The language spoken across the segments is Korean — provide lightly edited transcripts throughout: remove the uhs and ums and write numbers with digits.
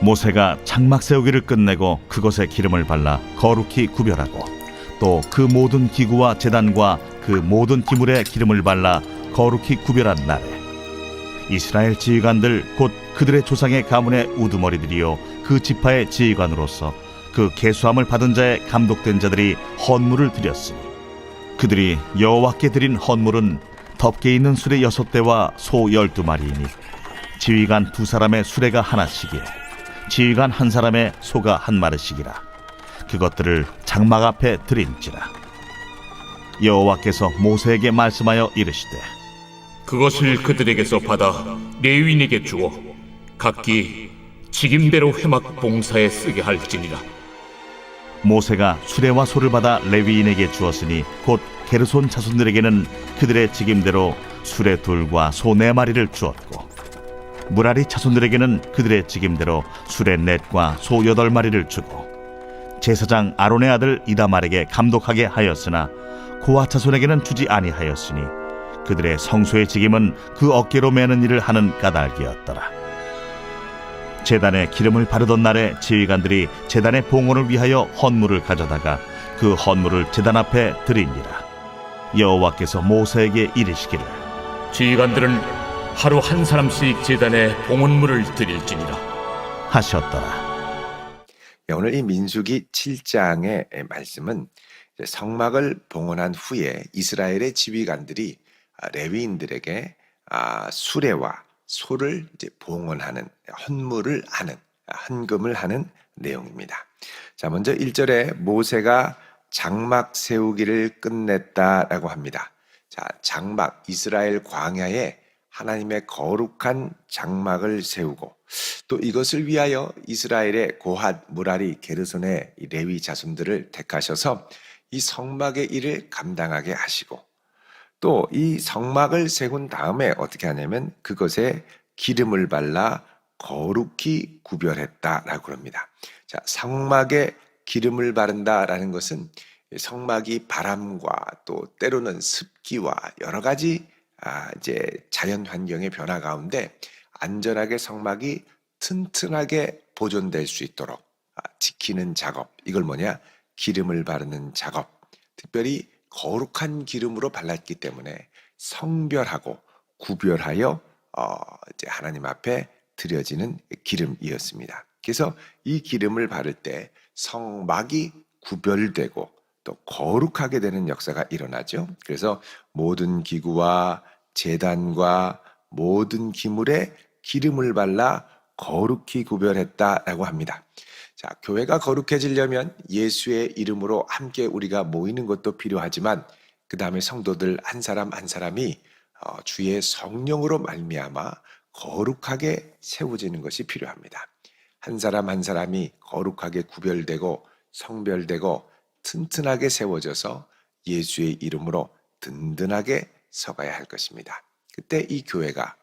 모세가 장막 세우기를 끝내고 그것에 기름을 발라 거룩히 구별하고 또 그 모든 기구와 제단과 그 모든 기물에 기름을 발라 거룩히 구별한 날에 이스라엘 지휘관들 곧 그들의 조상의 가문의 우두머리들이요 그 지파의 지휘관으로서 그 계수함을 받은 자의 감독된 자들이 헌물을 드렸으니 그들이 여호와께 드린 헌물은 덮개 있는 수레 6대와 소 12마리이니 지휘관 2사람의 수레가 하나씩이요 지휘관 1사람의 소가 1마리씩이라 그것들을 장막 앞에 드린지라. 여호와께서 모세에게 말씀하여 이르시되 그것을 그들에게서 받아 레위인에게 주어 각기 직임대로 회막 봉사에 쓰게 할지니라. 모세가 수레와 소를 받아 레위인에게 주었으니 곧 게르손 자손들에게는 그들의 직임대로 수레 2과 소 4마리를 주었고 무라리 자손들에게는 그들의 직임대로 수레 4과 소 8마리를 주고 제사장 아론의 아들 이다말에게 감독하게 하였으나 고아 자손에게는 주지 아니하였으니 그들의 성소의 직임은 그 어깨로 매는 일을 하는 까닭이었더라. 제단에 기름을 바르던 날에 지휘관들이 제단의 봉헌을 위하여 헌물을 가져다가 그 헌물을 제단 앞에 드리니라. 여호와께서 모세에게 이르시기를 지휘관들은 하루 한 사람씩 제단에 봉헌물을 드릴지니라 하셨더라. 오늘 이 민수기 7장의 말씀은 성막을 봉헌한 후에 이스라엘의 지휘관들이 레위인들에게 수레와 소를 이제 봉헌하는 헌물을 하는 헌금을 하는 내용입니다. 자, 먼저 1절에 모세가 장막 세우기를 끝냈다라고 합니다. 자, 장막 이스라엘 광야에 하나님의 거룩한 장막을 세우고 또 이것을 위하여 이스라엘의 고핫, 무라리, 게르손의 레위 자손들을 택하셔서 이 성막의 일을 감당하게 하시고 또 이 성막을 세운 다음에 어떻게 하냐면 그것에 기름을 발라 거룩히 구별했다라고 합니다. 자, 성막에 기름을 바른다라는 것은 성막이 바람과 또 때로는 습기와 여러 가지 이제 자연 환경의 변화 가운데 안전하게 성막이 튼튼하게 보존될 수 있도록 지키는 작업, 이걸 뭐냐? 기름을 바르는 작업. 특별히 거룩한 기름으로 발랐기 때문에 성별하고 구별하여 이제 하나님 앞에 드려지는 기름이었습니다. 그래서 이 기름을 바를 때 성막이 구별되고 또 거룩하게 되는 역사가 일어나죠. 그래서 모든 기구와 제단과 모든 기물에 기름을 발라 거룩히 구별했다라고 합니다. 자, 교회가 거룩해지려면 예수의 이름으로 함께 우리가 모이는 것도 필요하지만 그 다음에 성도들 한 사람 한 사람이 주의 성령으로 말미암아 거룩하게 세워지는 것이 필요합니다. 한 사람 한 사람이 거룩하게 구별되고 성별되고 튼튼하게 세워져서 예수의 이름으로 든든하게 서가야 할 것입니다. 그때 이 교회가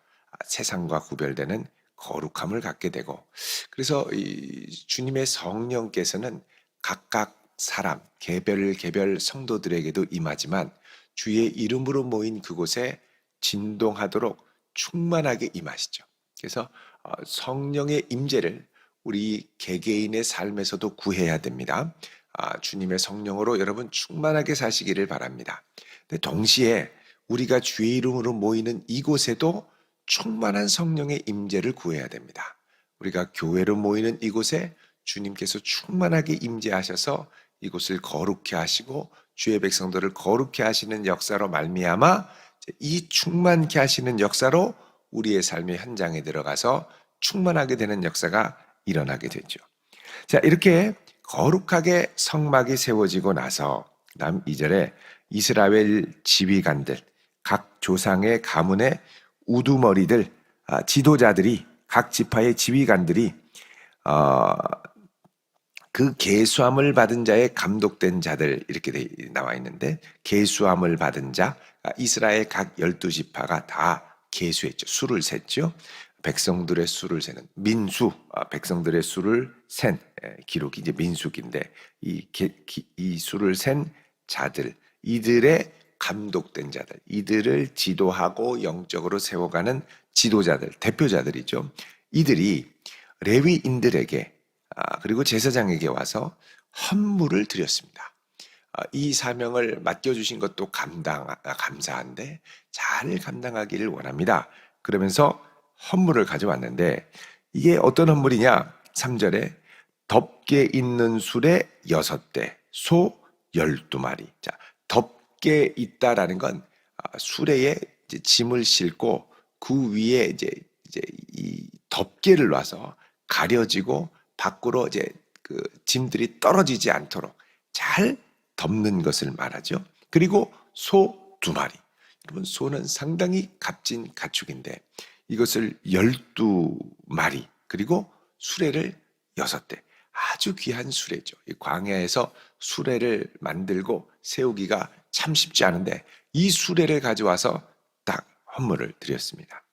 세상과 구별되는 거룩함을 갖게 되고 그래서 이 주님의 성령께서는 각각 사람 개별 성도들에게도 임하지만 주의 이름으로 모인 그곳에 진동하도록 충만하게 임하시죠. 그래서 성령의 임재를 우리 개개인의 삶에서도 구해야 됩니다. 주님의 성령으로 여러분 충만하게 사시기를 바랍니다. 근데 동시에 우리가 주의 이름으로 모이는 이곳에도 충만한 성령의 임재를 구해야 됩니다. 우리가 교회로 모이는 이곳에 주님께서 충만하게 임재하셔서 이곳을 거룩히 하시고 주의 백성들을 거룩히 하시는 역사로 말미암아 이 충만케 하시는 역사로 우리의 삶의 현장에 들어가서 충만하게 되는 역사가 일어나게 되죠. 자, 이렇게 거룩하게 성막이 세워지고 나서 다음 2절에 이스라엘 지휘관들 각 조상의 가문의 우두머리들 지도자들이 각 지파의 지휘관들이 그 계수함을 받은 자의 감독된 자들 이렇게 나와 있는데 계수함을 받은 자 이스라엘 각 12지파가 다 계수했죠. 수를 셌죠. 백성들의 수를 세는 민수, 백성들의 수를 센 기록이 이제 민수기인데 이 수를 센 자들, 이들의 감독된 자들, 이들을 지도하고 영적으로 세워가는 지도자들, 대표자들이죠. 이들이 레위인들에게 그리고 제사장에게 와서 헌물을 드렸습니다. 이 사명을 맡겨주신 것도 감사한데 잘 감당하기를 원합니다. 그러면서 헌물을 가져왔는데 이게 어떤 헌물이냐? 3절에 덮개 있는 수레 6대, 소 12마리. 자, 덮개 있다라는 건 수레에 이제 짐을 싣고 그 위에 이제 이 덮개를 놔서 가려지고 밖으로 이제 그 짐들이 떨어지지 않도록 잘 덮는 것을 말하죠. 그리고 소 2마리. 여러분, 소는 상당히 값진 가축인데 이것을 12마리, 그리고 수레를 6대. 아주 귀한 수레죠. 이 광야에서 수레를 만들고 세우기가 참 쉽지 않은데 이 수레를 가져와서 딱 헌물을 드렸습니다.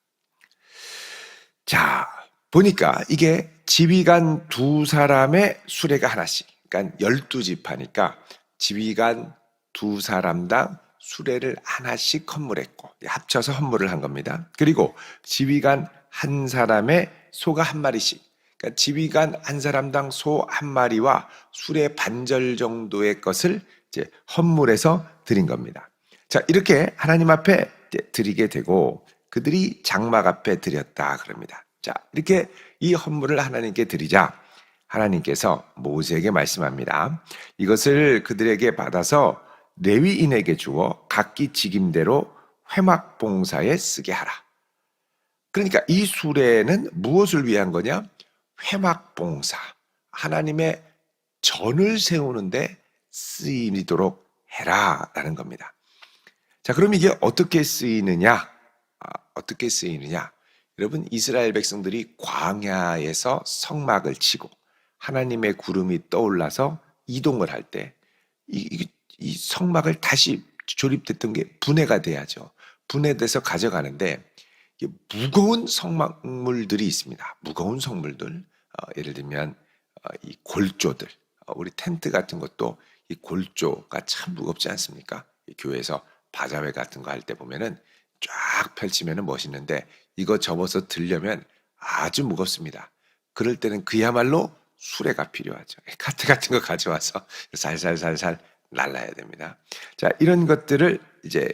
자, 보니까 이게 지휘관 2사람의 수레가 하나씩, 그러니까 12지파니까 지휘관 2사람당 수레를 하나씩 헌물했고 합쳐서 헌물을 한 겁니다. 그리고 지휘관 1사람의 소가 1마리씩, 그러니까 지휘관 1사람당 소 1마리와 수레 반절 정도의 것을 이제 헌물해서 드린 겁니다. 자, 이렇게 하나님 앞에 드리게 되고 그들이 장막 앞에 드렸다 그럽니다. 자, 이렇게 이 헌물을 하나님께 드리자 하나님께서 모세에게 말씀합니다. 이것을 그들에게 받아서 레위인에게 주어 각기 직임대로 회막 봉사에 쓰게 하라. 그러니까 이 수레는 무엇을 위한 거냐? 회막 봉사, 하나님의 전을 세우는데 쓰이도록 해라라는 겁니다. 자, 그럼 이게 어떻게 쓰이느냐? 어떻게 쓰이느냐? 여러분, 이스라엘 백성들이 광야에서 성막을 치고 하나님의 구름이 떠올라서 이동을 할 때 이 성막을 다시 조립됐던 게 분해가 돼야죠. 분해돼서 가져가는데 무거운 성막물들이 있습니다. 무거운 성물들, 예를 들면 이 골조들, 우리 텐트 같은 것도 이 골조가 참 무겁지 않습니까? 교회에서 바자회 같은 거 할 때 보면은 쫙 펼치면은 멋있는데 이거 접어서 들려면 아주 무겁습니다. 그럴 때는 그야말로 수레가 필요하죠. 카트 같은 거 가져와서 살살살살 날라야 됩니다. 자, 이런 것들을 이제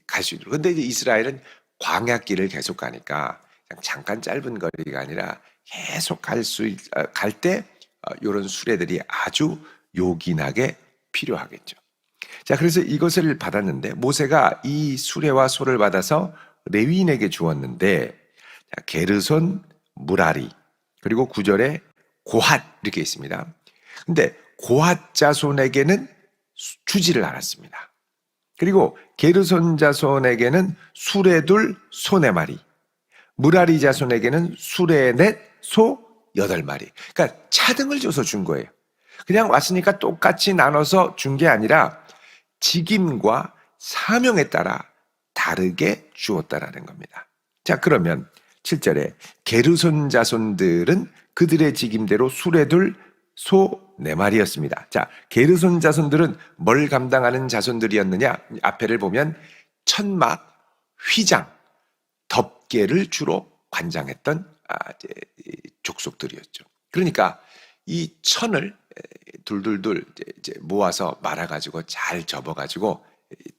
갈 수 있도록. 근데 이제 이스라엘은 광야길을 계속 가니까 그냥 잠깐 짧은 거리가 아니라 계속 갈 때 이런 수레들이 아주 요긴하게 필요하겠죠. 자, 그래서 이것을 받았는데 모세가 이 수레와 소를 받아서 레위인에게 주었는데, 자, 게르손, 무라리, 그리고 9절에 고핫 이렇게 있습니다. 근데 고핫 자손에게는 주지를 않았습니다. 그리고 게르손 자손에게는 수레 2, 소 4마리, 무라리 자손에게는 수레 4, 소 8마리. 그러니까 차등을 줘서 준 거예요. 그냥 왔으니까 똑같이 나눠서 준 게 아니라 직임과 사명에 따라 다르게 주었다라는 겁니다. 자, 그러면 7절에 게르손 자손들은 그들의 직임대로 수레 2, 소 4마리였습니다. 자, 게르손 자손들은 뭘 감당하는 자손들이었느냐? 앞에를 보면 천막, 휘장, 덮개를 주로 관장했던 족속들이었죠. 그러니까 이 천을 둘둘둘 이제 모아서 말아가지고 잘 접어가지고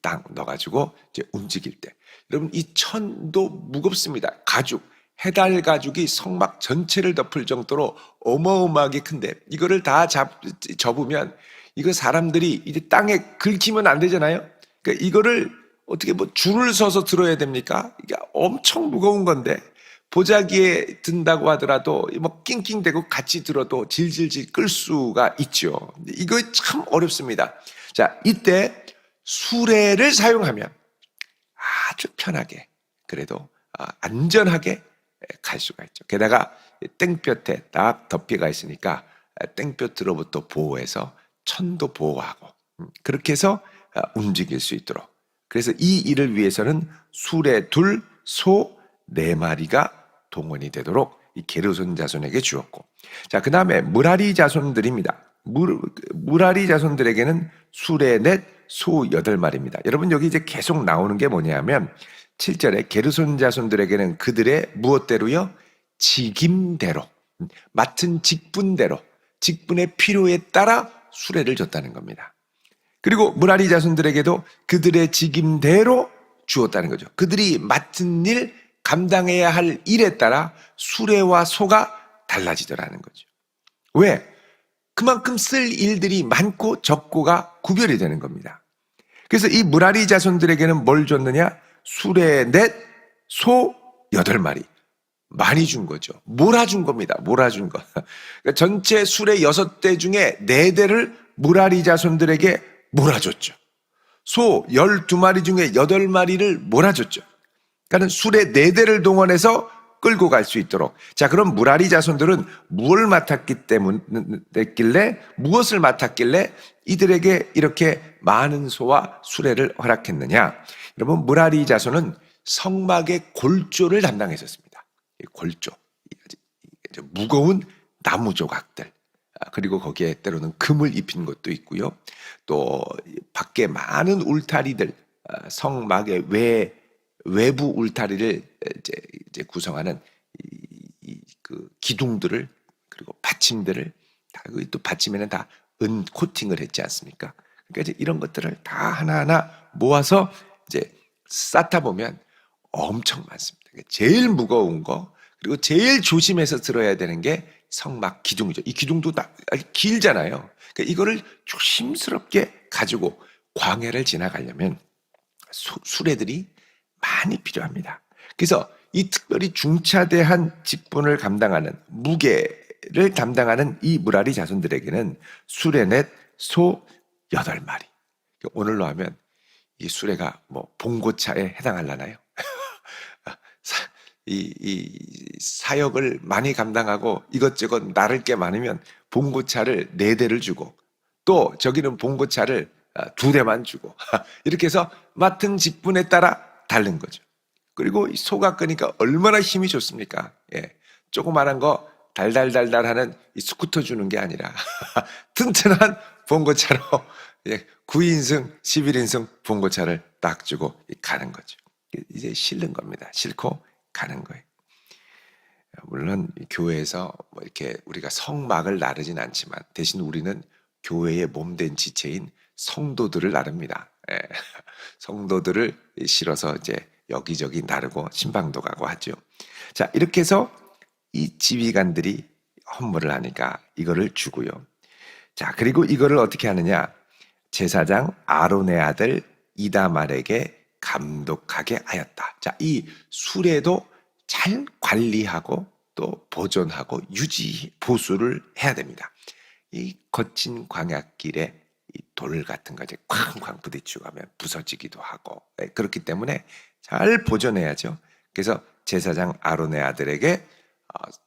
땅 넣어가지고 이제 움직일 때, 여러분, 이 천도 무겁습니다. 가죽, 해달 가죽이 성막 전체를 덮을 정도로 어마어마하게 큰데 이거를 다 접으면 이거 사람들이 이제 땅에 긁히면 안 되잖아요. 그러니까 이거를 어떻게 뭐 줄을 서서 들어야 됩니까? 이게 엄청 무거운 건데 보자기에 든다고 하더라도 뭐 낑낑대고 같이 들어도 질질질 끌 수가 있죠. 이거 참 어렵습니다. 자, 이때 수레를 사용하면 아주 편하게, 그래도 안전하게 갈 수가 있죠. 게다가 땡볕에 딱 덮개가 있으니까 땡볕으로부터 보호해서 천도 보호하고 그렇게 해서 움직일 수 있도록. 그래서 이 일을 위해서는 수레 2, 소 4마리가 동원이 되도록 이 게르손 자손에게 주었고, 자, 그 다음에 무라리 자손들입니다. 무라리 자손들에게는 수레 4, 소 8마리입니다. 여러분, 여기 이제 계속 나오는 게 뭐냐면 7절에 게르손 자손들에게는 그들의 무엇대로요? 직임대로. 맡은 직분대로, 직분의 필요에 따라 수레를 줬다는 겁니다. 그리고 무라리 자손들에게도 그들의 직임대로 주었다는 거죠. 그들이 맡은 일, 감당해야 할 일에 따라 수레와 소가 달라지더라는 거죠. 왜? 그만큼 쓸 일들이 많고 적고가 구별이 되는 겁니다. 그래서 이 무라리 자손들에게는 뭘 줬느냐? 수레 넷, 소 8마리. 많이 준 거죠. 몰아준 겁니다. 몰아준 거. 그러니까 전체 수레 6대 중에 4대를 무라리 자손들에게 몰아줬죠. 소 12마리 중에 8마리를 몰아줬죠. 그러니까 수레 4대를 동원해서 끌고 갈 수 있도록. 자, 그럼 무라리 자손들은 무엇을 맡았길래 이들에게 이렇게 많은 소와 수레를 허락했느냐? 여러분, 무라리 자손은 성막의 골조를 담당했었습니다. 골조, 무거운 나무 조각들, 그리고 거기에 때로는 금을 입힌 것도 있고요. 또 밖에 많은 울타리들, 성막의 외부 울타리를 이제 구성하는 그 기둥들을, 그리고 받침들을, 또 받침에는 다 은 코팅을 했지 않습니까? 그러니까 이제 이런 것들을 다 하나하나 모아서 이제 쌓다 보면 엄청 많습니다. 제일 무거운 거, 그리고 제일 조심해서 들어야 되는 게 성막 기둥이죠. 이 기둥도 다 길잖아요. 그러니까 이거를 조심스럽게 가지고 광야를 지나가려면 수레들이 많이 필요합니다. 그래서 이 특별히 중차대한 직분을 감당하는, 무게를 담당하는 이 무라리 자손들에게는 수레 넷, 소 8마리. 오늘로 하면 이 수레가 뭐 봉고차에 해당하려나요? 이 사역을 많이 감당하고 이것저것 나를 게 많으면 봉고차를 4대를 주고, 또 저기는 봉고차를 2대만 주고, 이렇게 해서 맡은 직분에 따라 다른 거죠. 그리고 이 소가 끄니까 얼마나 힘이 좋습니까? 예. 조그만한 거 달달달달 하는 이 스쿠터 주는 게 아니라 튼튼한 봉고차로 9인승, 11인승 봉고차를 딱 주고 가는 거죠. 이제 실는 겁니다. 싣고 가는 거예요. 물론 교회에서 뭐 이렇게 우리가 성막을 나르진 않지만, 대신 우리는 교회의 몸된 지체인 성도들을 나릅니다. 예. 성도들을 실어서 이제 여기저기 나르고 신방도 가고 하죠. 자, 이렇게 해서 이 지휘관들이 헌물을 하니까 이거를 주고요. 자, 그리고 이거를 어떻게 하느냐? 제사장 아론의 아들 이다말에게 감독하게 하였다. 자, 이 수레도 잘 관리하고 또 보존하고 보수를 해야 됩니다. 이 거친 광야길에 이 돌 같은 거 이제 쾅쾅 부딪히고 하면 부서지기도 하고, 그렇기 때문에 잘 보존해야죠. 그래서 제사장 아론의 아들에게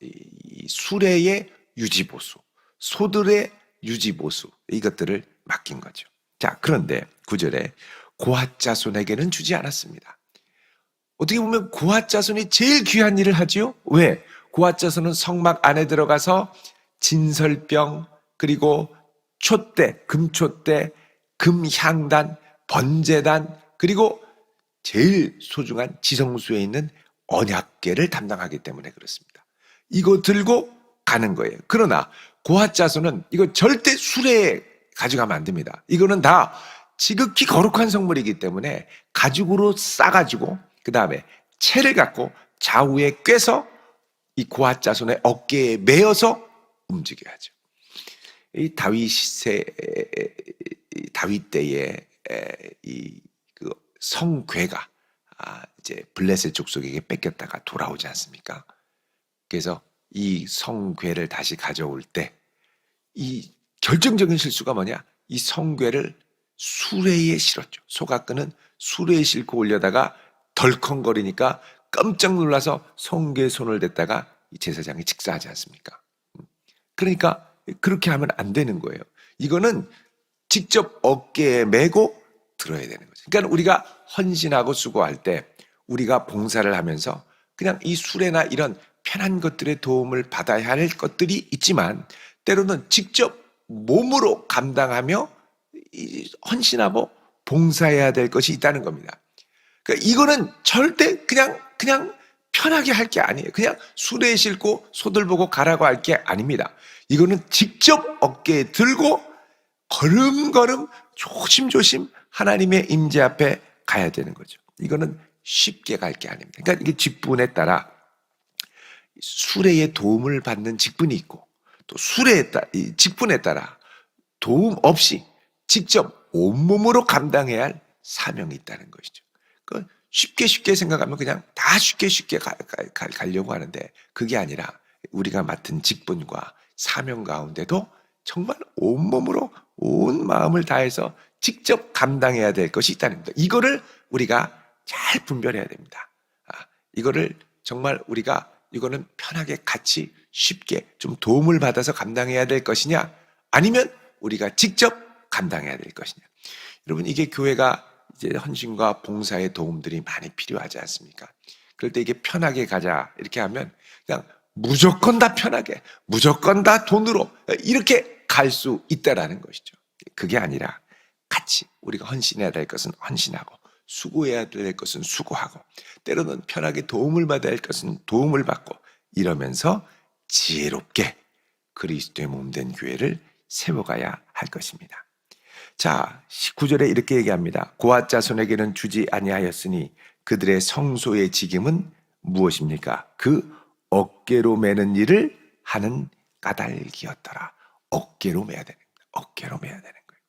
이 수레의 유지보수, 소들의 유지보수, 이것들을 맡긴 거죠. 자, 그런데 9절에 고핫 자손에게는 주지 않았습니다. 어떻게 보면 고핫 자손이 제일 귀한 일을 하지요. 왜? 고핫 자손은 성막 안에 들어가서 진설병, 그리고 촛대, 금촛대, 금향단, 번제단, 그리고 제일 소중한 지성소에 있는 언약궤를 담당하기 때문에 그렇습니다. 이거 들고 가는 거예요. 그러나 고핫 자손은 이거 절대 수레에 가져가면 안 됩니다. 이거는 다 지극히 거룩한 성물이기 때문에 가죽으로 싸가지고, 그 다음에 채를 갖고 좌우에 꿰서 이 고핫 자손의 어깨에 매어서 움직여야죠. 이 다윗 때에 그 성궤가 이제 블레셋 족속에게 뺏겼다가 돌아오지 않습니까? 그래서 이 성궤를 다시 가져올 때 이 결정적인 실수가 뭐냐? 이 성궤를 수레에 실었죠. 소가 끄는 수레에 싣고 올려다가 덜컹거리니까 깜짝 놀라서 성궤에 손을 댔다가 이 제사장이 직사하지 않습니까? 그러니까 그렇게 하면 안 되는 거예요. 이거는 직접 어깨에 메고 들어야 되는 거죠. 그러니까 우리가 헌신하고 수고할 때 우리가 봉사를 하면서 그냥 이 수레나 이런 편한 것들의 도움을 받아야 할 것들이 있지만, 때로는 직접 몸으로 감당하며 헌신하고 봉사해야 될 것이 있다는 겁니다. 그러니까 이거는 절대 그냥 편하게 할 게 아니에요. 그냥 수레에 싣고 소들 보고 가라고 할 게 아닙니다. 이거는 직접 어깨에 들고 걸음걸음 조심조심 하나님의 임재 앞에 가야 되는 거죠. 이거는 쉽게 갈 게 아닙니다. 그러니까 이게 직분에 따라 수레의 도움을 받는 직분이 있고, 또 이 직분에 따라 도움 없이 직접 온몸으로 감당해야 할 사명이 있다는 것이죠. 쉽게 생각하면 그냥 다 쉽게 가려고 하는데, 그게 아니라 우리가 맡은 직분과 사명 가운데도 정말 온몸으로 온 마음을 다해서 직접 감당해야 될 것이 있다는 겁니다. 이거를 우리가 잘 분별해야 됩니다. 이거를 정말 우리가 이거는 편하게 같이 쉽게 좀 도움을 받아서 감당해야 될 것이냐, 아니면 우리가 직접 감당해야 될 것이냐. 여러분, 이게 교회가 이제 헌신과 봉사의 도움들이 많이 필요하지 않습니까? 그럴 때 이게 편하게 가자 이렇게 하면 그냥 무조건 다 편하게, 무조건 다 돈으로 이렇게 갈 수 있다라는 것이죠. 그게 아니라 같이 우리가 헌신해야 될 것은 헌신하고, 수고해야 될 것은 수고하고, 때로는 편하게 도움을 받아야 할 것은 도움을 받고, 이러면서 지혜롭게 그리스도의 몸된 교회를 세워가야 할 것입니다. 자, 19절에 이렇게 얘기합니다. 고앗 자손에게는 주지 아니하였으니 그들의 성소의 직임은 무엇입니까? 그 어깨로 매는 일을 하는 까닭이었더라. 어깨로 매야 되는 거예요. 어깨로 매야 되는 거예요.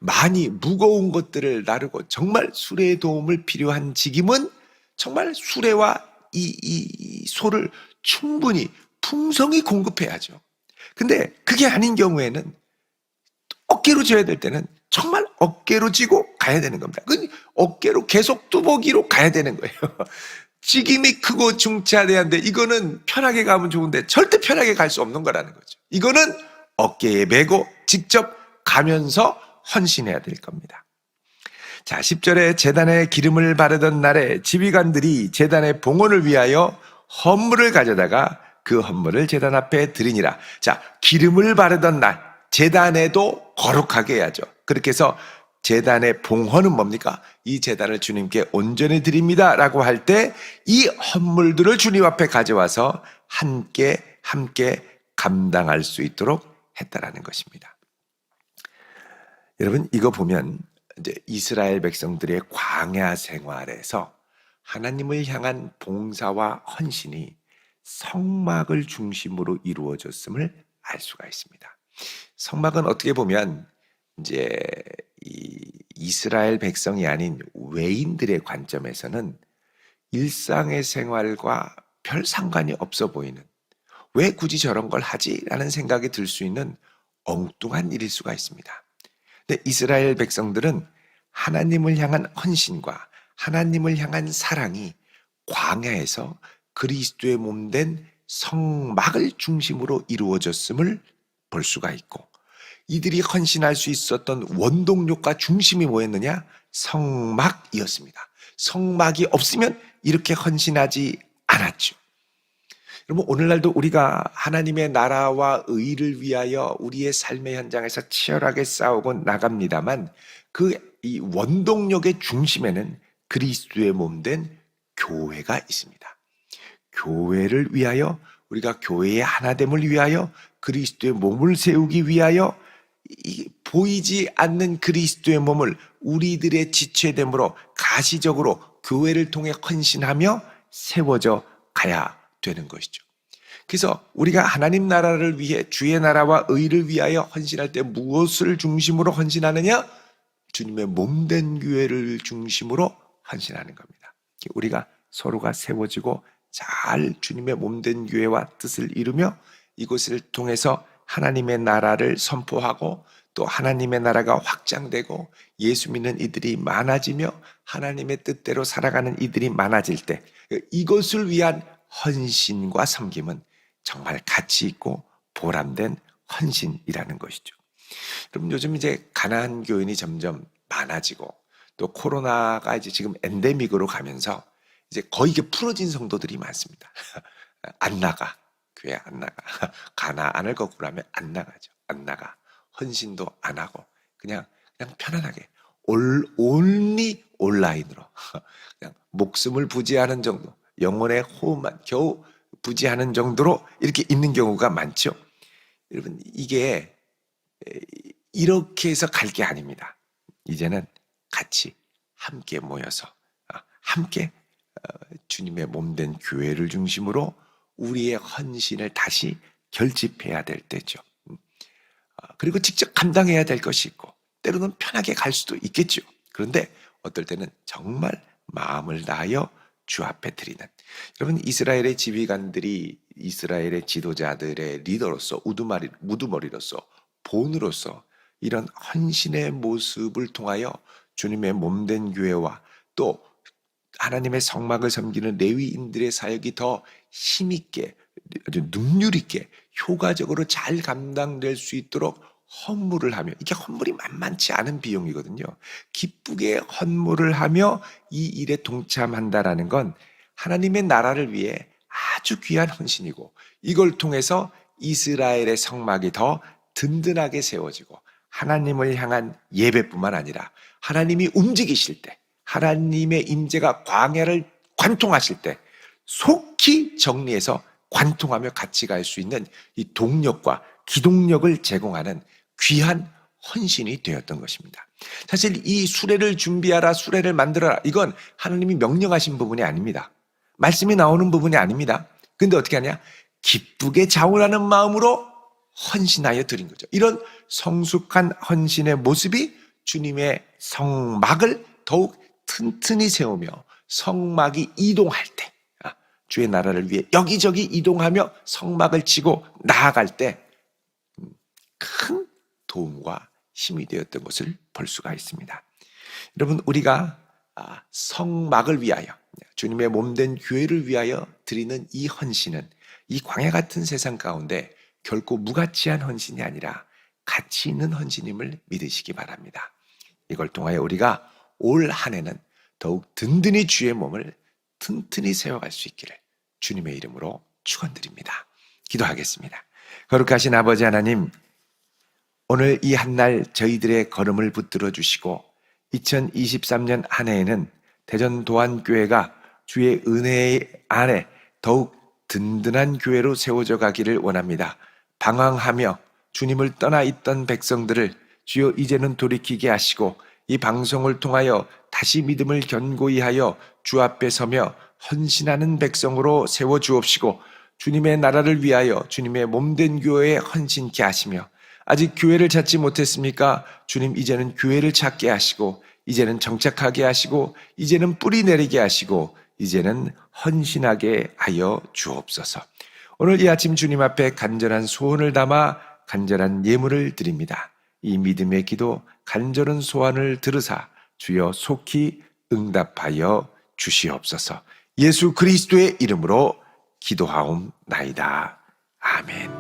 많이 무거운 것들을 나르고 정말 수레의 도움을 필요한 직임은 정말 수레와 이 소를 충분히 풍성히 공급해야죠. 근데 그게 아닌 경우에는 어깨로 져야 될 때는 정말 어깨로 지고 가야 되는 겁니다. 어깨로 계속 뚜벅이로 가야 되는 거예요. 직임이 크고 중차대한데 이거는 편하게 가면 좋은데 절대 편하게 갈 수 없는 거라는 거죠. 이거는 어깨에 메고 직접 가면서 헌신해야 될 겁니다. 자, 10절에 제단에 기름을 바르던 날에 지휘관들이 제단의 봉헌을 위하여 헌물을 가져다가 그 헌물을 제단 앞에 드리니라. 자, 기름을 바르던 날, 제단에도 거룩하게 해야죠. 그렇게 해서 제단의 봉헌은 뭡니까? 이 제단을 주님께 온전히 드립니다 라고 할 때 이 헌물들을 주님 앞에 가져와서 함께 감당할 수 있도록 했다라는 것입니다. 여러분, 이거 보면 이제 이스라엘 백성들의 광야 생활에서 하나님을 향한 봉사와 헌신이 성막을 중심으로 이루어졌음을 알 수가 있습니다. 성막은 어떻게 보면 이제 이 이스라엘 백성이 아닌 외인들의 관점에서는 일상의 생활과 별 상관이 없어 보이는, 왜 굳이 저런 걸 하지? 라는 생각이 들 수 있는 엉뚱한 일일 수가 있습니다. 근데 이스라엘 백성들은 하나님을 향한 헌신과 하나님을 향한 사랑이 광야에서 그리스도의 몸된 성막을 중심으로 이루어졌음을 볼 수가 있고, 이들이 헌신할 수 있었던 원동력과 중심이 뭐였느냐? 성막이었습니다. 성막이 없으면 이렇게 헌신하지 않았죠. 여러분, 오늘날도 우리가 하나님의 나라와 의를 위하여 우리의 삶의 현장에서 치열하게 싸우고 나갑니다만, 이 원동력의 중심에는 그리스도의 몸된 교회가 있습니다. 교회를 위하여, 우리가 교회의 하나됨을 위하여, 그리스도의 몸을 세우기 위하여 이 보이지 않는 그리스도의 몸을 우리들의 지체됨으로 가시적으로 교회를 통해 헌신하며 세워져 가야 되는 것이죠. 그래서 우리가 하나님 나라를 위해, 주의 나라와 의를 위하여 헌신할 때 무엇을 중심으로 헌신하느냐? 주님의 몸된 교회를 중심으로 헌신하는 겁니다. 우리가 서로가 세워지고 잘 주님의 몸된 교회와 뜻을 이루며 이곳을 통해서 하나님의 나라를 선포하고, 또 하나님의 나라가 확장되고 예수 믿는 이들이 많아지며 하나님의 뜻대로 살아가는 이들이 많아질 때, 이것을 위한 헌신과 섬김은 정말 가치 있고 보람된 헌신이라는 것이죠. 여러분, 요즘 이제 가난한 교인이 점점 많아지고, 또 코로나가 이제 지금 엔데믹으로 가면서 이제 거의 이게 풀어진 성도들이 많습니다. 안 나가. 교회 안 나가. 가난을 거꾸로 하면 안 나가죠. 안 나가. 헌신도 안 하고 그냥 편안하게 온리 온라인으로 그냥 목숨을 부지하는 정도, 영혼의 호흡만 겨우 부지하는 정도로 이렇게 있는 경우가 많죠. 여러분, 이게 이렇게 해서 갈 게 아닙니다. 이제는 같이 함께 모여서 함께 주님의 몸된 교회를 중심으로 우리의 헌신을 다시 결집해야 될 때죠. 그리고 직접 감당해야 될 것이 있고 때로는 편하게 갈 수도 있겠죠. 그런데 어떨 때는 정말 마음을 다하여 주 앞에 드리는, 여러분, 이스라엘의 지휘관들이 이스라엘의 지도자들의 리더로서 우두머리로서 본으로서 이런 헌신의 모습을 통하여 주님의 몸된 교회와 또 하나님의 성막을 섬기는 레위인들의 사역이 더 힘있게, 아주 능률있게 효과적으로 잘 감당될 수 있도록 헌물을 하며, 이게 헌물이 만만치 않은 비용이거든요. 기쁘게 헌물을 하며 이 일에 동참한다라는 건 하나님의 나라를 위해 아주 귀한 헌신이고, 이걸 통해서 이스라엘의 성막이 더 든든하게 세워지고 하나님을 향한 예배뿐만 아니라 하나님이 움직이실 때, 하나님의 임재가 광야를 관통하실 때 속히 정리해서 관통하며 같이 갈 수 있는 이 동력과 기동력을 제공하는 귀한 헌신이 되었던 것입니다. 사실 이 수레를 준비하라, 수레를 만들어라, 이건 하나님이 명령하신 부분이 아닙니다. 말씀이 나오는 부분이 아닙니다. 근데 어떻게 하냐? 기쁘게 자원하는 마음으로 헌신하여 드린 거죠. 이런 성숙한 헌신의 모습이 주님의 성막을 더욱 튼튼히 세우며 성막이 이동할 때, 주의 나라를 위해 여기저기 이동하며 성막을 치고 나아갈 때 큰 도움과 힘이 되었던 것을 볼 수가 있습니다. 여러분, 우리가 성막을 위하여, 주님의 몸된 교회를 위하여 드리는 이 헌신은 이 광야 같은 세상 가운데 결코 무가치한 헌신이 아니라 가치 있는 헌신임을 믿으시기 바랍니다. 이걸 통하여 우리가 올 한 해는 더욱 든든히 주의 몸을 튼튼히 세워갈 수 있기를 주님의 이름으로 축원드립니다. 기도하겠습니다. 거룩하신 아버지 하나님, 오늘 이 한 날 저희들의 걸음을 붙들어 주시고 2023년 한 해에는 대전 도안교회가 주의 은혜 안에 더욱 든든한 교회로 세워져 가기를 원합니다. 방황하며 주님을 떠나 있던 백성들을 주여 이제는 돌이키게 하시고 이 방송을 통하여 다시 믿음을 견고히 하여 주 앞에 서며 헌신하는 백성으로 세워 주옵시고 주님의 나라를 위하여 주님의 몸된 교회에 헌신케 하시며, 아직 교회를 찾지 못했습니까? 주님, 이제는 교회를 찾게 하시고 이제는 정착하게 하시고 이제는 뿌리 내리게 하시고 이제는 헌신하게 하여 주옵소서. 오늘 이 아침 주님 앞에 간절한 소원을 담아 간절한 예물을 드립니다. 이 믿음의 기도, 간절한 소원을 들으사 주여 속히 응답하여 주시옵소서. 예수 그리스도의 이름으로 기도하옵나이다. 아멘.